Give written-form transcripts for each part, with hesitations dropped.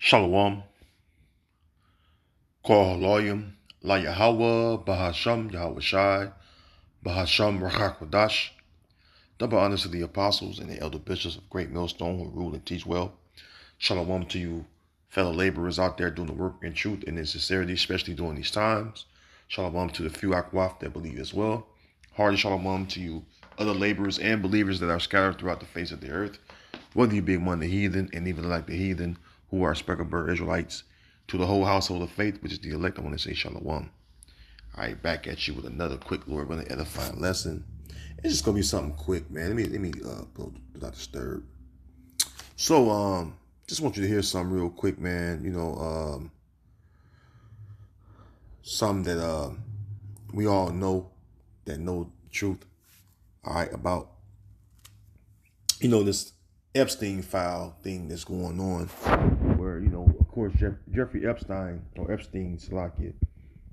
Shalom, Kol Haloyim, La Yahweh, Bahasham, Yahweh Shai, Bahasham, Rachakwadash. Double honors to the apostles and the elder bishops of Great Millstone who rule and teach well. Shalom to you, fellow laborers out there doing the work in truth and in sincerity, especially during these times. Shalom to the few Akwaf that believe as well. Hearty shalom to you, other laborers and believers that are scattered throughout the face of the earth, whether you be among the heathen and even like the heathen who are speckled bird Israelites, to the whole household of faith, which is the elect. I want to say shalom. All right, back at you with another quick Lord willing edifying lesson. It's just gonna be something quick, man. Let me go without disturb. So just want you to hear something real quick, man. Something that we all know that know the truth. All right, about this Epstein file thing that's going on, where of course Jeffrey Epstein or Epstein Salakia,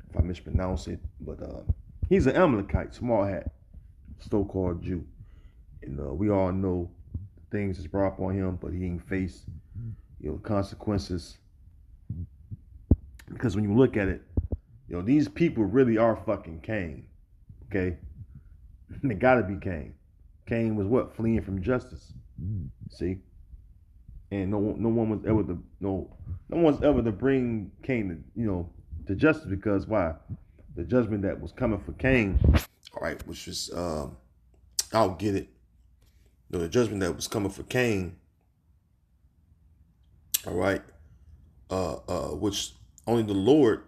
if I mispronounce it, but he's an Amalekite, small hat, so-called Jew, and we all know things that's brought up on him, but he ain't faced consequences, because when you look at it, these people really are fucking Cain, okay? They gotta be Cain. Cain was what, fleeing from justice. See, and no one was ever no one's ever to bring Cain to justice, because why? The judgment that was coming for Cain, all right, which is I'll get it. The judgment that was coming for Cain, all right, which only the Lord,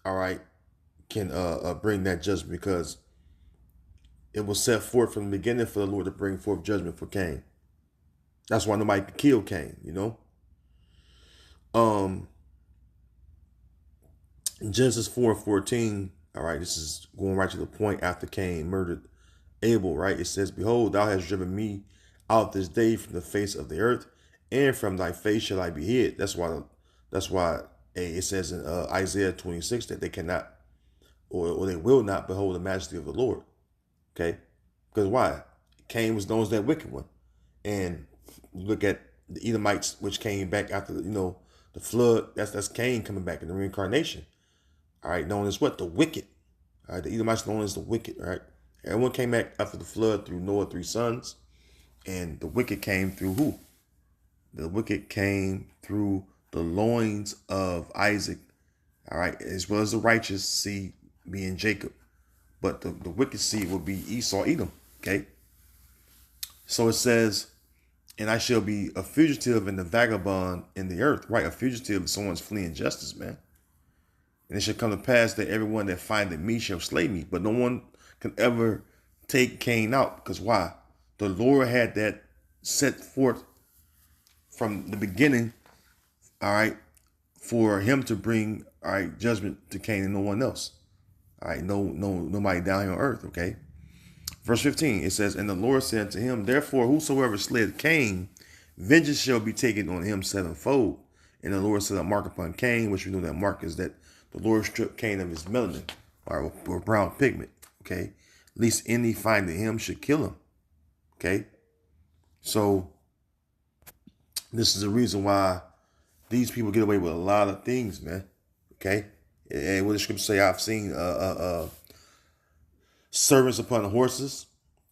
all right, can bring that judgment, because it was set forth from the beginning for the Lord to bring forth judgment for Cain. That's why nobody could kill Cain, In Genesis 4:14, all right, this is going right to the point. After Cain murdered Abel, right, it says, "Behold, thou hast driven me out this day from the face of the earth, and from thy face shall I be hid." That's why it says in Isaiah 26 that they cannot or they will not behold the majesty of the Lord. Okay, because why? Cain was known as that wicked one, and you look at the Edomites, which came back after the flood. That's Cain coming back in the reincarnation. All right, known as what? The wicked. All right, the Edomites known as the wicked. All right, everyone came back after the flood through Noah, 3 sons, and the wicked came through who? The wicked came through the loins of Isaac. All right, as well as the righteous seed being Jacob, but the wicked seed will be Esau, Edom. Okay, so it says, "And I shall be a fugitive and a vagabond in the earth." Right, a fugitive is someone's fleeing justice, man. "And it shall come to pass that everyone that findeth me shall slay me." But no one can ever take Cain out, because why? The Lord had that set forth from the beginning, all right, for him to bring, all right, judgment to Cain and no one else. All right, nobody down here on earth, okay? Verse 15, it says, "And the Lord said to him, Therefore, whosoever slayeth Cain, vengeance shall be taken on him sevenfold. And the Lord set a mark upon Cain," which we know that mark is that the Lord stripped Cain of his melanin, or brown pigment, okay? "Least any finding him should kill him." Okay? So, this is the reason why these people get away with a lot of things, man. Okay? And what the scripture say, "I've seen servants upon horses,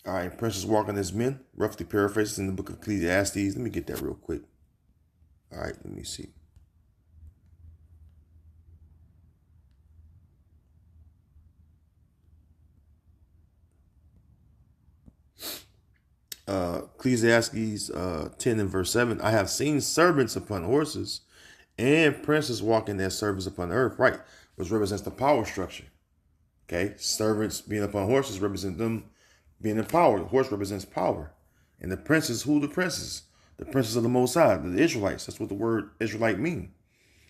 all right, princes walking as men," roughly paraphrased in the book of Ecclesiastes. Let me get that real quick. All right, let me see. Ecclesiastes 10 and verse 7, "I have seen servants upon horses and princes walking as servants upon the earth," right, which represents the power structure. Okay, servants being upon horses represent them being in power. The horse represents power. And the princes, who the princes? The princes of the Most High, the Israelites. That's what the word Israelite mean.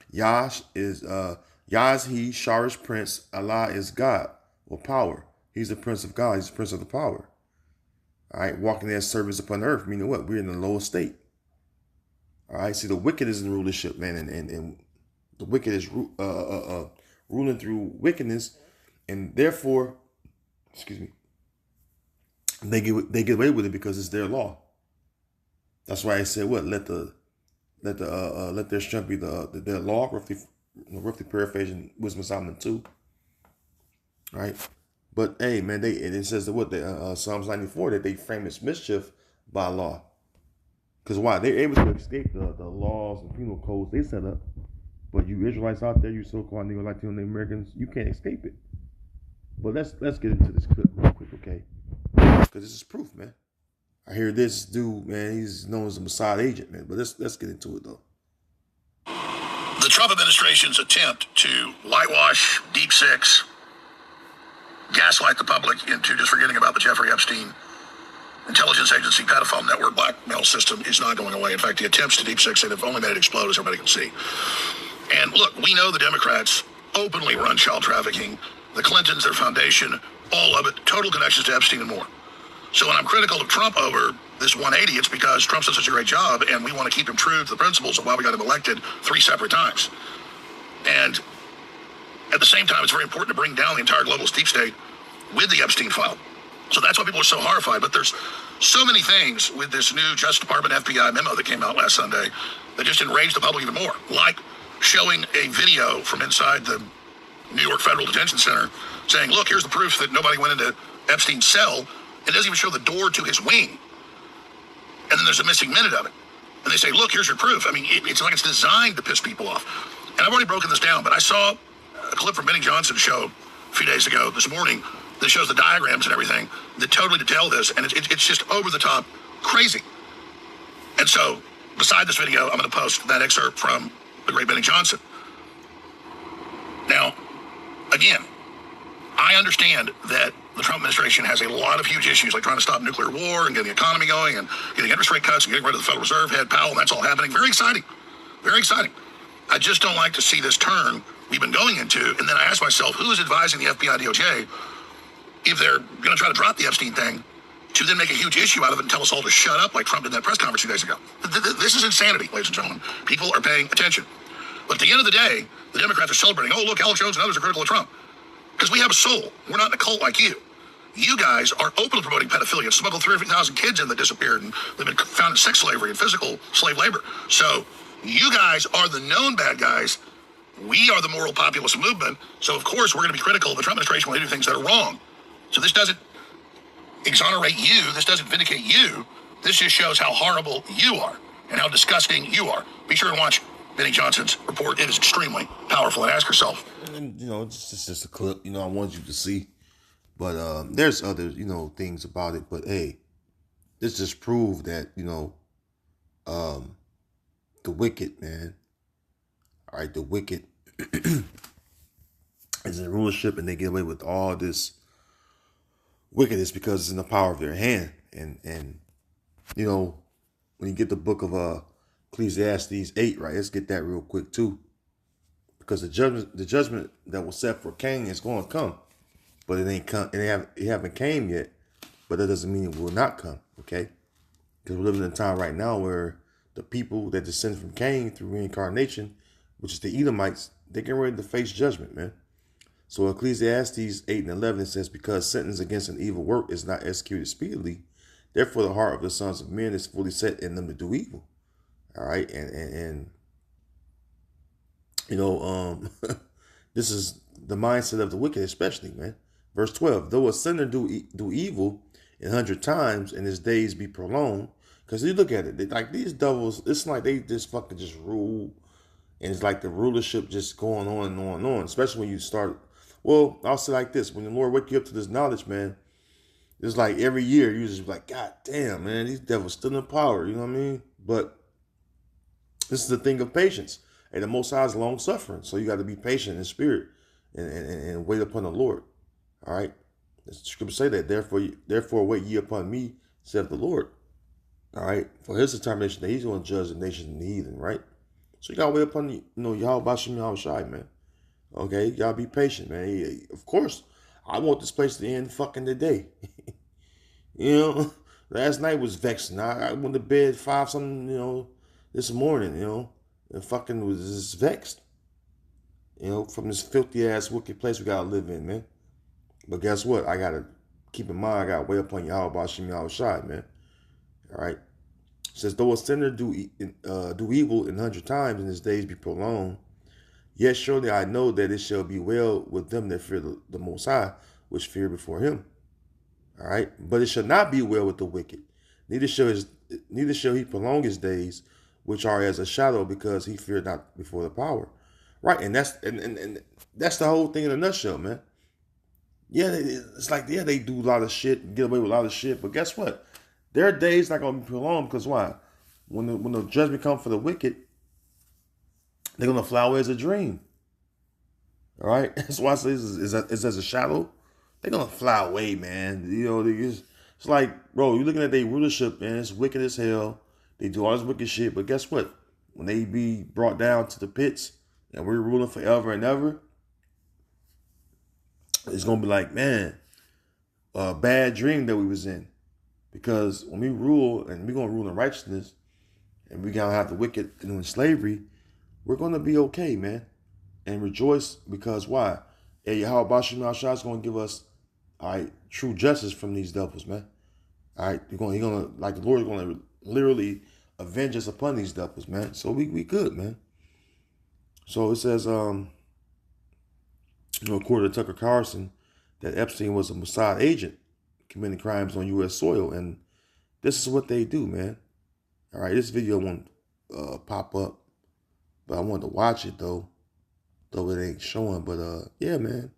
Yah is he, Sharish prince. Allah is God, or power. He's the prince of God. He's the prince of the power. All right, walking as servants upon earth, meaning what? We're in the lowest state. All right, see, the wicked is in rulership, man, and the wicked is ruling through wickedness, and therefore, excuse me, they get away with it because it's their law. That's why I said, what? Let the let their strength be their law, roughly paraphrasing Wisdom of Solomon 2. Right? But hey, man, it says that what Psalms 94 that they frame its mischief by law. Because why? They're able to escape the laws and penal codes they set up. But you Israelites out there, you so-called Negro Latino Americans, you can't escape it. But let's get into this clip real quick, okay? Because this is proof, man. I hear this dude, man, he's known as a Mossad agent, man. But let's get into it though. The Trump administration's attempt to whitewash Deep Six, gaslight the public into just forgetting about the Jeffrey Epstein intelligence agency pedophile network blackmail system is not going away. In fact, the attempts to Deep Six have only made it explode, as everybody can see. And look, we know the Democrats openly run child trafficking, the Clintons, their foundation, all of it, total connections to Epstein and more. So when I'm critical of Trump over this 180, it's because Trump's done such a great job, and we want to keep him true to the principles of why we got him elected 3 separate times. And at the same time, it's very important to bring down the entire globalist deep state with the Epstein file. So that's why people are so horrified. But there's so many things with this new Justice Department FBI memo that came out last Sunday that just enraged the public even more. Like showing a video from inside the New York Federal Detention Center saying, look, here's the proof that nobody went into Epstein's cell. It doesn't even show the door to his wing. And then there's a missing minute of it. And they say, look, here's your proof. I mean, it's like it's designed to piss people off. And I've already broken this down, but I saw a clip from Benny Johnson's show a few days ago, this morning, that shows the diagrams and everything that totally detail this. And it's just over the top crazy. And so beside this video, I'm going to post that excerpt from the great Benny Johnson. Now, again, I understand that the Trump administration has a lot of huge issues, like trying to stop nuclear war and getting the economy going and getting interest rate cuts and getting rid of the Federal Reserve head Powell, and that's all happening. Very exciting. Very exciting. I just don't like to see this turn we've been going into. And then I ask myself, who is advising the FBI DOJ if they're going to try to drop the Epstein thing to then make a huge issue out of it and tell us all to shut up like Trump did in that press conference 2 days ago? This is insanity, ladies and gentlemen. People are paying attention. But at the end of the day, the Democrats are celebrating, oh, look, Alex Jones and others are critical of Trump. Because we have a soul. We're not in a cult like you. You guys are openly promoting pedophilia, smuggled 350,000 kids in that disappeared, and they've been found in sex slavery and physical slave labor. So you guys are the known bad guys. We are the moral populist movement. So, of course, we're going to be critical of the Trump administration when they do things that are wrong. So this doesn't exonerate you. This doesn't vindicate you. This just shows how horrible you are and how disgusting you are. Be sure and watch Benny Johnson's report. It is extremely powerful. And ask yourself. And, it's just a clip, I want you to see. But there's other, things about it. But, hey, this just proved that, the wicked, man. All right, the wicked is in rulership, and they get away with all this wickedness because it's in the power of their hand. And when you get the book of Ecclesiastes 8, right, let's get that real quick too. Because the judgment that was set for Cain is going to come. But it ain't come, it haven't came yet. But that doesn't mean it will not come, okay? Because we're living in a time right now where the people that descend from Cain through reincarnation, which is the Edomites, they get ready to face judgment, man. So Ecclesiastes 8 and 11 it says, because sentence against an evil work is not executed speedily, therefore the heart of the sons of men is fully set in them to do evil. All right, and this is the mindset of the wicked, especially, man. Verse 12, though a sinner do evil 100 times and his days be prolonged, because you look at it, like these devils, it's like they just fucking just rule, and it's like the rulership just going on and on and on, especially when you start, well, I'll say like this, when the Lord wake you up to this knowledge, man, it's like every year you just be like, God damn, man, these devils still in power, you know what I mean? But this is the thing of patience. And the Most High is long suffering. So you got to be patient in spirit and wait upon the Lord. All right. The scripture say that. Therefore wait ye upon me, saith the Lord. All right. For his determination that he's going to judge the nations and the heathen, right? So you got to wait upon, Yahweh Bashem Yahweh Shai, man. Okay. You got to be patient, man. Of course, I want this place to end fucking today. Last night was vexing. I went to bed 5 something, this morning, and fucking was just vexed. From this filthy ass wicked place we gotta live in, man. But guess what? I gotta keep in mind, I gotta wait upon Yahweh Bashem Yahweh Shai, man. All right. It says, though a sinner do evil 100 times and his days be prolonged, yet surely I know that it shall be well with them that fear the Most High, which fear before him. All right. But it shall not be well with the wicked. Neither shall he prolong his days, which are as a shadow, because he feared not before the power. Right. And that's the whole thing in a nutshell, man. Yeah, it's like, yeah, they do a lot of shit, get away with a lot of shit. But guess what? Their days not going to be prolonged, because why? When the judgment comes for the wicked, they're going to fly away as a dream. All right. That's why I say it's as a shadow. They're going to fly away, man. You know, it's like, bro, you're looking at their rulership, man. It's wicked as hell. They do all this wicked shit. But guess what? When they be brought down to the pits and we're ruling forever and ever, it's going to be like, man, a bad dream that we was in. Because when we rule, and we're going to rule in righteousness, and we're going to have the wicked in slavery, we're going to be okay, man. And rejoice, because why? Hey, Yahweh Bashim Al-Shah is going to give us, all right, true justice from these devils, man. All right, he's gonna, like, the Lord is going to literally avenge us upon these devils, man. So we good, man. So it says, according to Tucker Carlson, that Epstein was a Mossad agent committing crimes on U.S. soil, and this is what they do, man. All right, this video won't pop up, but I wanted to watch it though it ain't showing. But yeah, man.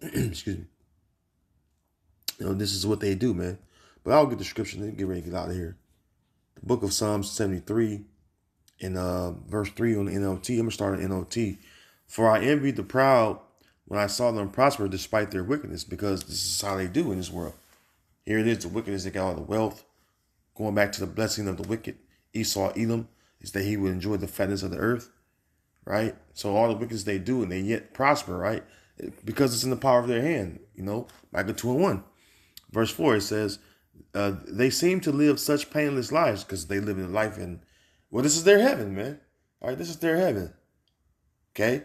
Excuse me. You know, this is what they do, man. But I'll get the description and get ready to get out of here. The book of Psalms 73 in verse 3 on the NLT. I'm gonna start on NLT. For I envied the proud when I saw them prosper despite their wickedness, because this is how they do in this world. Here it is, the wickedness, they got all the wealth. Going back to the blessing of the wicked, Esau, Edom, is that he would enjoy the fatness of the earth, right? So all the wickedness they do, and they yet prosper, right? Because it's in the power of their hand, you know. Micah 2:1. Verse 4, it says, they seem to live such painless lives because they live in life in, well, this is their heaven, man. All right, this is their heaven. Okay?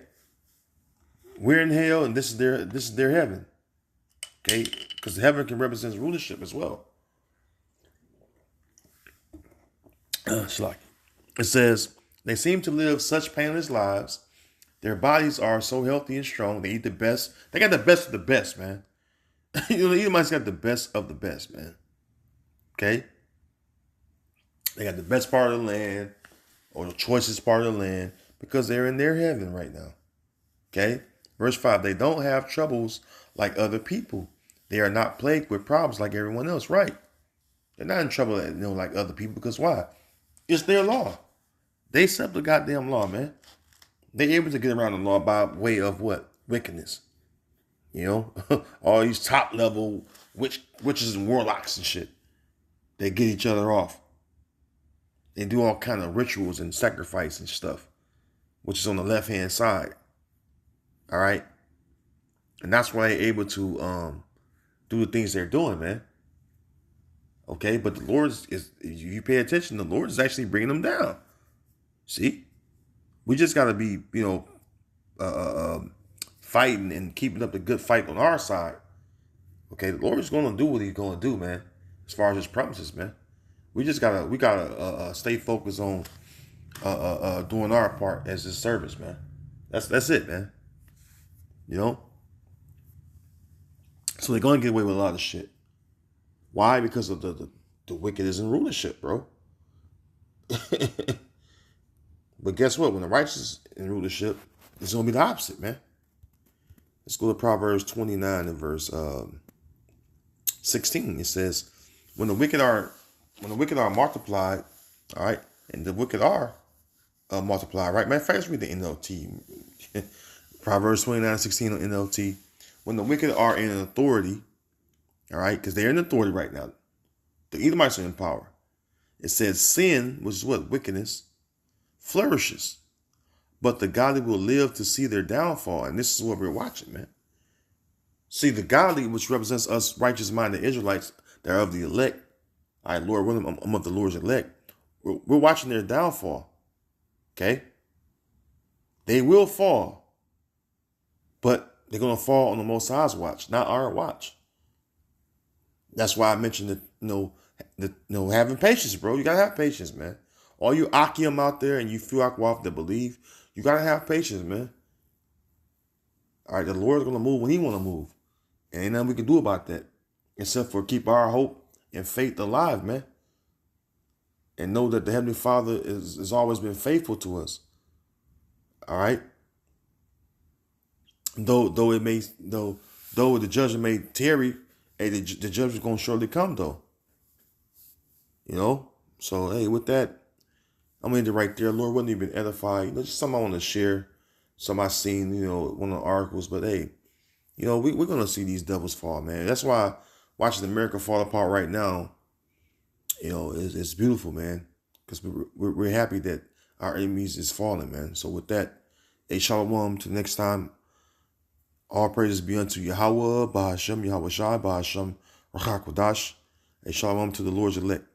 We're in hell, and this is their heaven. Okay? Because heaven can represent rulership as well. It says, they seem to live such painless lives. Their bodies are so healthy and strong. They eat the best. They got the best of the best, man. You know, Edomites got the best of the best, man. Okay? They got the best part of the land, or the choicest part of the land, because they're in their heaven right now. Okay? Verse 5, they don't have troubles like other people. They are not plagued with problems like everyone else, right? They're not in trouble, you know, like other people, because why? It's their law. They accept the goddamn law, man. They're able to get around the law by way of what? Wickedness. You know? All these top level witches and warlocks and shit. They get each other off. They do all kind of rituals and sacrifice and stuff, which is on the left hand side. All right? And that's why they're able to do the things they're doing, man. Okay, but the Lord is, if you pay attention, the Lord is actually bringing them down. See? We just got to be, you know, fighting and keeping up the good fight on our side. Okay, the Lord is going to do what he's going to do, man, as far as his promises, man. We gotta stay focused on doing our part as his service, man. That's it, man. You know? So they're going to get away with a lot of shit. Why? Because of the wicked is in rulership, bro. But guess what? When the righteous is in rulership, it's going to be the opposite, man. Let's go to Proverbs 29 and verse 16. It says, when the wicked are multiplied, all right, and the wicked are multiplied, right? Matter of fact, let's read the NLT. Proverbs 29:16 on NLT. When the wicked are in authority, all right, because they're in authority right now. The Edomites are in power. It says sin, which is what? Wickedness, flourishes. But the godly will live to see their downfall. And this is what we're watching, man. See, the godly, which represents us righteous-minded Israelites that are of the elect. All right, Lord willing, I'm of the Lord's elect. We're watching their downfall. Okay? They will fall. But they're going to fall on the Most High's watch, not our watch. That's why I mentioned that, you know, Having patience, bro. You gotta have patience, man. All you Akim out there and you Fuakwaf that believe, you gotta have patience, man. All right, the Lord's gonna move when He wanna move, and ain't nothing we can do about that, except for keep our hope and faith alive, man. And know that the Heavenly Father has always been faithful to us. All right. Though the judgment may tarry, hey, the judgment's gonna surely come though. So hey, with that, I'm gonna end it right there. Lord, wasn't even edified. Just something I want to share. Something I seen, one of the articles. But hey, we're gonna see these devils fall, man. That's why watching America fall apart right now, it's beautiful, man. Because we're happy that our enemies is falling, man. So with that, hey, shalom. Till next time. All praises be unto Yahweh, Bahashem, Yahweh Shai, Bahashem, Rachak Wadash. Hey, shalom to the Lord's elect.